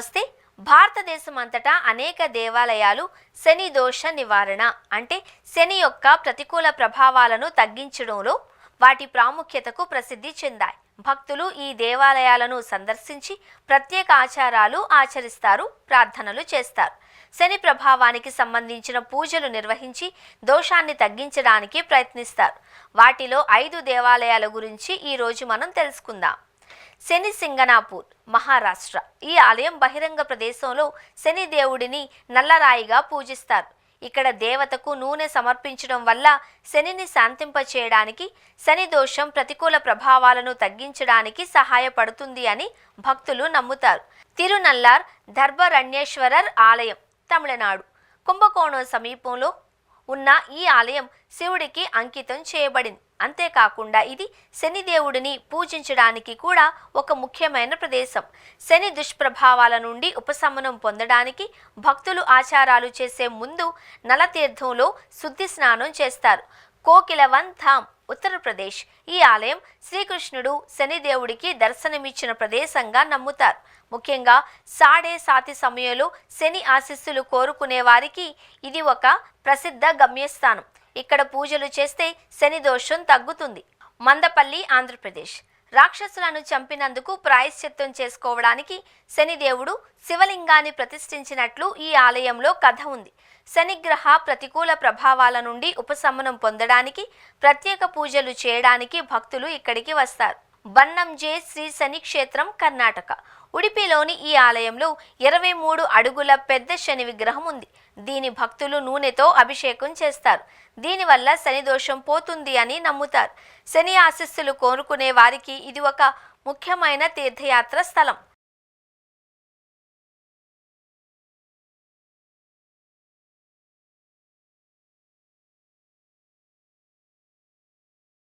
నమస్తే. భారతదేశం అంతటా అనేక దేవాలయాలు శని దోష నివారణ అంటే శని యొక్క ప్రతికూల ప్రభావాలను తగ్గించడంలో వాటి ప్రాముఖ్యతకు ప్రసిద్ధి చెందాయి. భక్తులు ఈ దేవాలయాలను సందర్శించి ప్రత్యేక ఆచారాలు ఆచరిస్తారు, ప్రార్థనలు చేస్తారు. శని ప్రభావానికి సంబంధించిన పూజలు నిర్వహించి దోషాన్ని తగ్గించడానికి ప్రయత్నిస్తారు. వాటిలో 5 దేవాలయాల గురించి ఈ రోజు మనం తెలుసుకుందాం. శని సింగనాపూర్, మహారాష్ట్ర. ఈ ఆలయం బహిరంగ ప్రదేశంలో శని దేవుడిని నల్లరాయిగా పూజిస్తారు. ఇక్కడ దేవతకు నూనె సమర్పించడం వల్ల శనిని శాంతింపచేయడానికి, శని దోషం ప్రతికూల ప్రభావాలను తగ్గించడానికి సహాయపడుతుంది అని భక్తులు నమ్ముతారు. తిరునల్లార్ ధర్భరణ్యేశ్వరర్ ఆలయం, తమిళనాడు. కుంభకోణం సమీపంలో ఉన్న ఈ ఆలయం శివుడికి అంకితం చేయబడింది. అంతేకాకుండా ఇది శనిదేవుడిని పూజించడానికి కూడా ఒక ముఖ్యమైన ప్రదేశం. శని దుష్ప్రభావాల నుండి ఉపశమనం పొందడానికి భక్తులు ఆచారాలు చేసే ముందు నలతీర్థంలో శుద్ధి స్నానం చేస్తారు. కోకిలవన్ ధామ్, ఉత్తరప్రదేశ్. ఈ ఆలయం శ్రీకృష్ణుడు శనిదేవుడికి దర్శనమిచ్చిన ప్రదేశంగా నమ్ముతారు. ముఖ్యంగా సాడే సమయంలో శని ఆశీస్సులు కోరుకునే వారికి ఇది ఒక ప్రసిద్ధ గమ్యస్థానం. ఇక్కడ పూజలు చేస్తే శని దోషం తగ్గుతుంది. మందపల్లి, ఆంధ్రప్రదేశ్. రాక్షసులను చంపినందుకు ప్రాయశ్చిత్తం చేసుకోవడానికి శనిదేవుడు శివలింగాన్ని ప్రతిష్ఠించినట్లు ఈ ఆలయంలో కథ ఉంది. శనిగ్రహ ప్రతికూల ప్రభావాల నుండి ఉపశమనం పొందడానికి ప్రత్యేక పూజలు చేయడానికి భక్తులు ఇక్కడికి వస్తారు. బన్నంజే శ్రీ శని క్షేత్రం, కర్ణాటక. ఉడిపిలోని ఈ ఆలయంలో 23 అడుగుల పెద్ద శని విగ్రహం ఉంది. దీని భక్తులు నూనెతో అభిషేకం చేస్తారు. దీనివల్ల శని దోషం పోతుంది అని నమ్ముతారు. శని ఆశీస్సులు కోరుకునే వారికి ఇది ఒక ముఖ్యమైన తీర్థయాత్ర స్థలం.